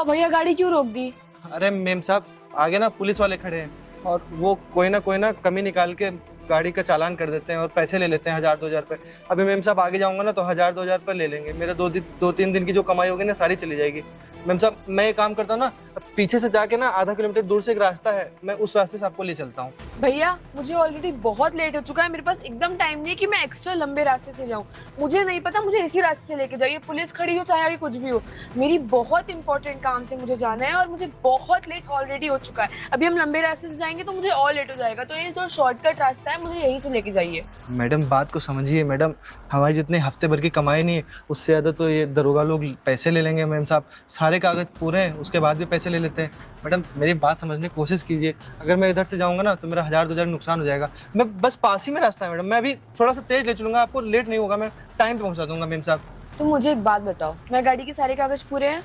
हुआ भैया, गाड़ी क्यों रोक दी? अरे मेम साहब, आगे ना पुलिस वाले खड़े हैं और वो कोई ना कमी निकाल के गाड़ी का चालान कर देते हैं और पैसे ले लेते हैं 1000-2000 रुपए। अभी मेम साहब आगे जाऊंगा ना तो 1000-2000 रुपए ले लेंगे। मेरे 2-3 दिन की जो कमाई होगी ना सारी चली जाएगी। मेम साहब, मैं एक काम करता हूँ ना, पीछे से जाके ना आधा किलोमीटर दूर से एक रास्ता है, मैं उस रास्ते से आपको ले चलता हूँ। भैया मुझे ऑलरेडी बहुत लेट हो चुका है, मेरे पास एकदम टाइम नहीं है कि मैं एक्स्ट्रा लंबे रास्ते से जाऊँ। मुझे नहीं पता, मुझे इसी रास्ते से लेके जाइए, पुलिस खड़ी हो चाहे आगे कुछ भी हो। मेरी बहुत इंपॉर्टेंट काम से मुझे जाना है और मुझे बहुत लेट ऑलरेडी हो चुका है। अभी हम लंबे रास्ते से जाएंगे तो मुझे और लेट हो जाएगा, तो ये जो शॉर्टकट रास्ता है मुझे यहीं से लेके जाइए। मैडम बात को समझिए मैडम, हमारी जितने हफ्ते भर की कमाई नहीं है उससे ज़्यादा तो ये दरोगा लोग पैसे ले लेंगे। मैम साहब, सारे कागज पूरे हैं उसके बाद भी पैसे ले लेते हैं। मैडम मेरी बात समझने की कोशिश कीजिए, अगर मैं इधर से जाऊंगा ना तो मेरा 1000-2000 नुकसान हो जाएगा। मैं बस पास ही में रास्ता है मैडम, मैं अभी थोड़ा सा तेज ले चलूंगा, आपको लेट नहीं होगा, मैं टाइम पे पहुंचा दूंगा। मैम साहब तुम मुझे एक बात बताओ, मैं गाड़ी के सारे कागज पूरे हैं,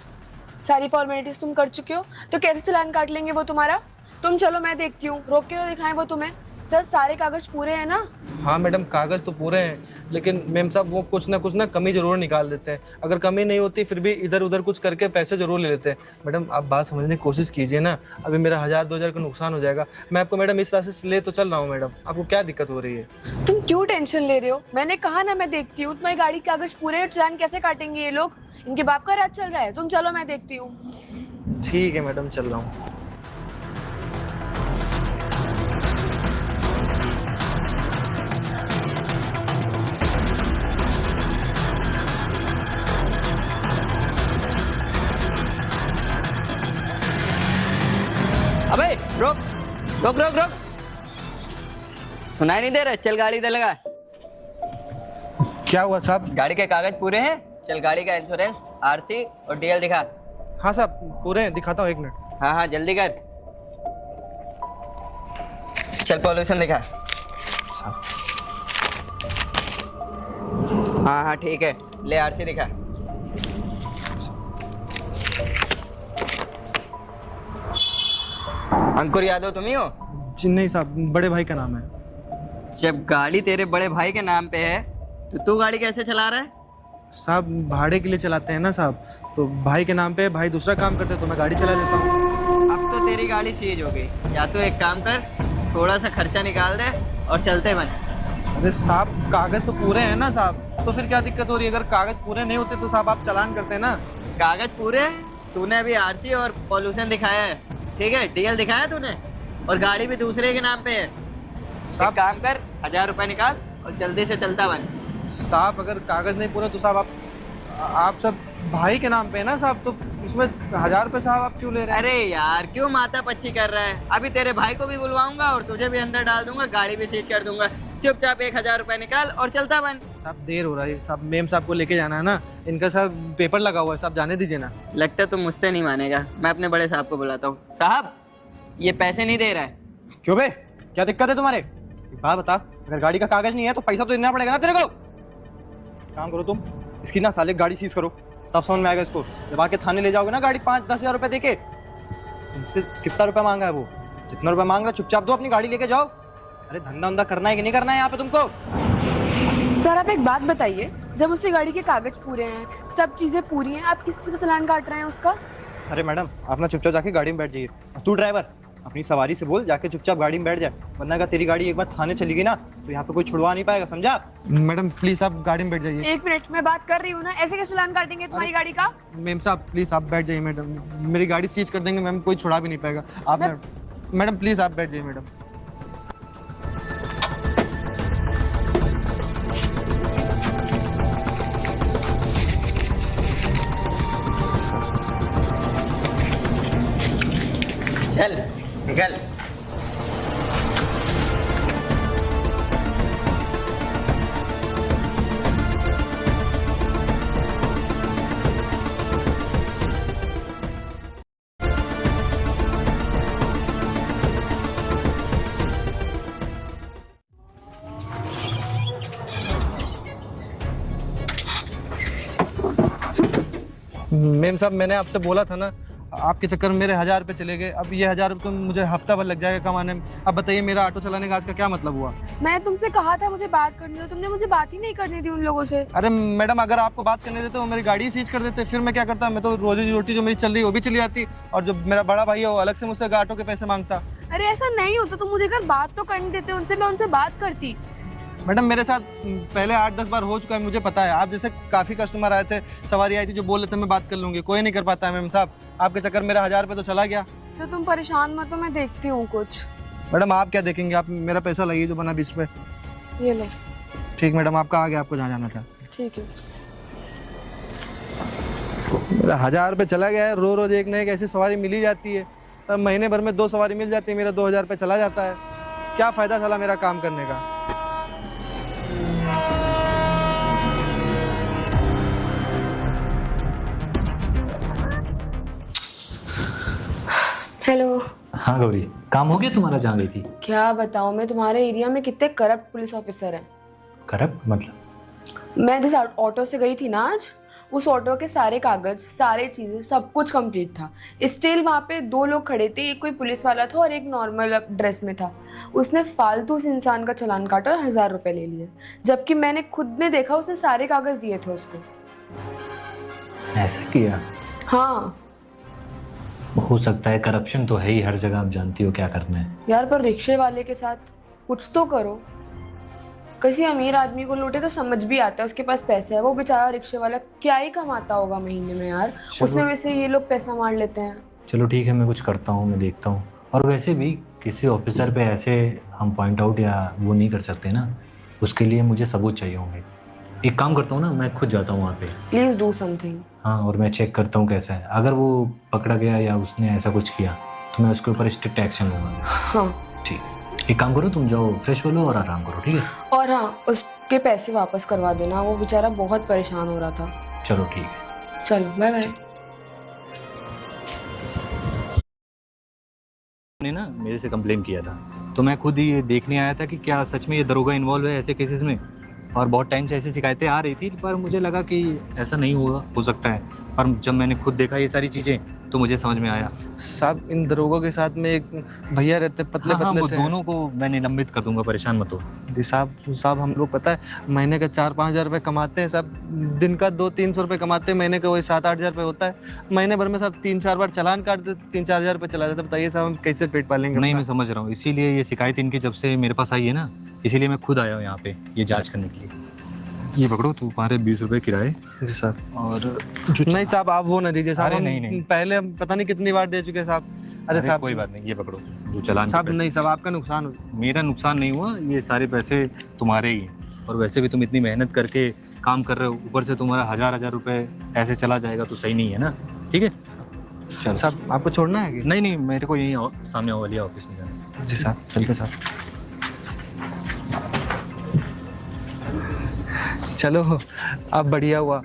सारी फॉर्मेलिटीज तुम कर चुके हो, तो कैसे चालान काट लेंगे वो तुम्हारा? तुम चलो मैं देखती हूँ, रोक के तो दिखाएं वो तुम्हें। सर सारे कागज पूरे हैं ना? हाँ मैडम, कागज तो पूरे हैं लेकिन मैम साहब वो कुछ ना कमी जरूर निकाल देते हैं। अगर कमी नहीं होती फिर भी इधर उधर कुछ करके पैसे जरूर ले लेते हैं। मैडम आप बात समझने की कोशिश कीजिए ना, अभी मेरा 1000-2000 का नुकसान हो जाएगा। मैं आपको मैडम इस रास्ते से ले तो चल रहा हूँ मैडम, आपको क्या दिक्कत हो रही है? तुम क्यों टेंशन ले रहे हो? मैंने कहा ना मैं देखती हूँ। तुम्हारी गाड़ी के कागज पूरे हैं, चालान कैसे काटेंगे ये लोग? इनके बाप का राज चल रहा है। तुम चलो मैं देखती हूँ। ठीक है मैडम, चल रहा हूँ। अबे रोक रोक रोक रोक, सुनाई नहीं दे रहा? चल गाड़ी दे लगा। क्या हुआ साहब? गाड़ी के कागज पूरे हैं, चल गाड़ी का इंश्योरेंस, आरसी और डीएल दिखा। हाँ साहब पूरे हैं, दिखाता हूँ, 1 मिनट। हाँ हाँ जल्दी कर। चल पॉल्यूशन दिखा। हाँ हाँ ठीक है, ले आरसी दिखा। अंकुर यादव तुम ही हो? जी नहीं साहब, बड़े भाई का नाम है। जब गाड़ी तेरे बड़े भाई के नाम पे है तो तू गाड़ी कैसे चला रहा है? साहब भाड़े के लिए चलाते हैं ना साहब, तो भाई के नाम पे, भाई दूसरा काम करते हैं तो मैं गाड़ी चला लेता हूँ। अब तो तेरी गाड़ी सीज हो गई, या तो एक काम कर, थोड़ा सा खर्चा निकाल दे और चलते बन। अरे साहब कागज तो पूरे हैं ना साहब, तो फिर क्या दिक्कत हो रही है? अगर कागज पूरे नहीं होते तो साहब आप चालान करते हैं ना। कागज पूरे हैं, तूने अभी आरसी और पॉल्यूशन दिखाया है, ठीक है, डीएल दिखाया तूने, और गाड़ी भी दूसरे के नाम पे है। एक काम कर, 1000 रुपए निकाल और जल्दी से चलता बन। साहब अगर कागज नहीं पूरे तो साहब आप सब भाई के नाम पे है ना साहब, तो उसमें 1000 रुपए साहब आप क्यों ले रहे हैं? अरे यार क्यों माथा पच्ची कर रहा है? अभी तेरे भाई को भी बुलवाऊंगा और तुझे भी अंदर डाल दूंगा, गाड़ी भी सीज कर दूंगा। चुपचाप 1000 रुपए निकाल और चलता बन। साहब देर हो रहा है साहब, मेम साहब को लेके जाना है ना, इनका साहब पेपर लगा हुआ है साहब, जाने दीजिए ना। लगता है तुम मुझसे नहीं मानेगा, मैं अपने बड़े साहब को बुलाता हूँ। साहब ये पैसे नहीं दे रहा है। क्यों बे, क्या दिक्कत है तुम्हारे? एक बात बता, अगर गाड़ी का कागज नहीं है तो पैसा तो देना पड़ेगा ना तेरे को। काम करो तुम, इसकी ना साले गाड़ी सीज करो, तब समझ में आएगा इसको। जब आके थाने ले जाओगे ना गाड़ी 5-10 हजार रुपए देके, तुमसे कितना रुपया मांगा है वो? जितना रुपया मांग रहा है चुपचाप दो, अपनी गाड़ी लेके जाओ। अरे धंधा उंधा करना है कि नहीं करना है यहाँ पे तुमको? सर आप एक बात बताइए, जब उसकी गाड़ी के कागज पूरे हैं, सब चीजें पूरी हैं, आप किसी से चालान काट रहे हैं उसका? अरे मैडम आप ना चुपचाप जाके गाड़ी में बैठ जाइए। तू ड्राइवर अपनी सवारी से बोल जाके चुपचाप गाड़ी में बैठ जाए, वरना अगर तेरी गाड़ी एक बार थाने चली गई ना तो यहाँ पे कोई छुड़वा नहीं पाएगा, समझा? मैडम प्लीज आप गाड़ी में बैठ जाइए। 1 मिनट में बात कर रही हूँ ना, ऐसे कैसे चालान काटेंगे तुम्हारी गाड़ी का? मेम साहब प्लीज आप बैठ जाइए मैडम, मेरी गाड़ी सीज कर देंगे मैम, कोई छुड़ा भी नहीं पाएगा। आप मैडम प्लीज आप बैठ जाइए मैडम। चल निकल। मेम साहब मैंने आपसे बोला था ना, आपके चक्कर में मेरे 1000 रुपये चले गए। अब ये 1000 रुपये तो मुझे हफ्ता भर लग जाएगा कमाने में। अब बताइए मेरा ऑटो चलाने का आज का क्या मतलब हुआ? मैं तुमसे कहा था मुझे बात करनी हो, तुमने मुझे बात ही नहीं करनी थी उन लोगों से। अरे मैडम, अगर आपको बात करने देते तो मेरी गाड़ी सीज कर देते, फिर मैं क्या करता? मैं तो रोजी रोटी जो मेरी चल रही है वो भी चली जाती, और जो मेरा बड़ा भाई है वो अलग से मुझसे ऑटो के पैसे मांगता। अरे ऐसा नहीं होता, तुम मुझे अगर बात तो करने देते उनसे, मैं उनसे बात करती। मैडम मेरे साथ पहले 8-10 बार हो चुका है, मुझे पता है। आप जैसे काफ़ी कस्टमर आए थे, सवारी आई थी जो बोल रहे थे मैं बात कर लूँगी, कोई नहीं कर पाता है मैम साहब। आपके चक्कर मेरा 1000 रुपये तो चला गया। तो तुम परेशान मत हो, मैं देखती हूँ कुछ। मैडम आप क्या देखेंगे? आप मेरा पैसा लाइए जो बना 20 रुपये। ये लो। ठीक मैडम, आपका आ गया, आपको जहाँ जाना था। ठीक है। मेरा 1000 रुपये चला गया है। रोज एक ना एक ऐसी सवारी मिल ही जाती है। अब महीने भर में 2 सवारी मिल जाती है, मेरा 2000 रुपये चला जाता है। क्या फ़ायदा चला मेरा काम करने का? हेलो। हाँ गौरी, काम हो गया तुम्हारा जहाँ गई थी? क्या बताऊँ मैं, तुम्हारे एरिया में कितने करप्ट पुलिस ऑफिसर हैं। करप्ट मतलब? मैं जिस ऑटो से गई थी ना आज, उस ऑटो के सारे कागज, सारे चीज़ें, सब कुछ कंप्लीट था। स्टिल वहाँ पे 2 लोग खड़े थे, एक कोई पुलिस वाला था और एक नॉर्मल ड्रेस में था। उसने फालतू से इंसान का चालान काटा और 1000 रुपये ले लिए, जबकि मैंने खुद ने देखा उसने सारे कागज दिए थे उसको। ऐसा किया? हाँ हो सकता है, करप्शन तो है ही हर जगह, आप जानती हो क्या करना है। यार, पर रिक्शे वाले के साथ कुछ तो करो। किसी अमीर आदमी को लूटे तो समझ भी आता है, उसके पास पैसे है। वो बेचारा रिक्शे वाला क्या ही कमाता होगा महीने में यार, उसमें वैसे ये लोग पैसा मार लेते हैं। चलो ठीक है, मैं कुछ करता हूँ, मैं देखता हूँ। और वैसे भी किसी ऑफिसर पे ऐसे हम पॉइंट आउट या वो नहीं कर सकते ना, उसके लिए मुझे सबूत चाहिए होंगे। एक काम करता हूँ ना, मैं खुद जाता हूँ वहाँ पे। Please do something. हाँ, और मैं चेक करता हूँ कैसा है। अगर वो पकड़ा गया या उसने ऐसा कुछ किया तो मैं उसके ऊपर स्ट्रिक्ट एक्शन लूँगा। हाँ ठीक, एक काम करो, तुम जाओ फ्रेश हो लो और आराम करो, ठीक है? और हाँ, उसके पैसे वापस करवा देना, वो बेचारा बहुत परेशान हो रहा था। चलो ठीक है, चलो बाय बाय। ने ना मेरे से कंप्लेन किया था, तो मैं खुद ही ये देखने आया था कि क्या सच में ये दरोगा इन्वॉल्व है ऐसे केसेस में। और बहुत टाइम से ऐसी शिकायतें आ रही थी, पर मुझे लगा कि ऐसा नहीं होगा, हो सकता है। पर जब मैंने खुद देखा ये सारी चीज़ें तो मुझे समझ में आया। साहब इन दरोगों के साथ में एक भैया रहते पतले हाँ, पतले वो से। दोनों को मैं निलंबित कर दूंगा, परेशान मत हो। जी साहब हम लोग पता है महीने का 4-5 हज़ार रुपये कमाते हैं साहब। दिन का 200-300 रुपये कमाते हैं, महीने का वही 7-8 हज़ार रुपये होता है। महीने भर में साहब 3-4 बार चालान काट देते, 3-4 हज़ार रुपये चला जाता है। बताइए साहब हम कैसे पेट पालेंगे? नहीं, मैं समझ रहा हूँ, इसीलिए ये शिकायत इनकी जब से मेरे पास आई है ना, इसीलिए मैं खुद आया हूँ यहाँ पे ये जांच करने के लिए। ये पकड़ो, तुम्हारे 20 रुपये किराए। जी साहब। और नहीं साहब आप वो ना दीजिए साहब। अरे हम नहीं। पहले हम पता नहीं कितनी बार दे चुके हैं साहब। अरे साहब कोई बात नहीं, ये पकड़ो जो चालान साहब। के पैसे। नहीं साहब आपका नुकसान हो। मेरा नुकसान नहीं हुआ, ये सारे पैसे तुम्हारे ही हैं। और वैसे भी तुम इतनी मेहनत करके काम कर रहे हो, ऊपर से तुम्हारा 1000 रुपये ऐसे चला जाएगा तो सही नहीं है ना। ठीक है, चलो साहब आपको छोड़ना है कि? नहीं, मेरे को यहीं सामने वाली ऑफिस में जाना है। जी साहब चलते साहब। चलो अब बढ़िया हुआ,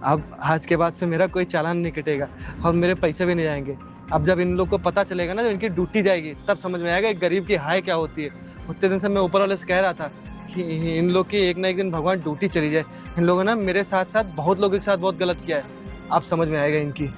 अब आज के बाद से मेरा कोई चालान नहीं कटेगा और मेरे पैसे भी नहीं जाएंगे। अब जब इन लोग को पता चलेगा ना, जब इनकी ड्यूटी जाएगी, तब समझ में आएगा एक गरीब की हाय क्या होती है। उतने दिन से मैं ऊपर वाले से कह रहा था कि इन लोग की एक ना एक दिन भगवान ड्यूटी चली जाए। इन लोगों ने मेरे साथ साथ बहुत लोगों के साथ बहुत गलत किया है, अब समझ में आएगा इनकी।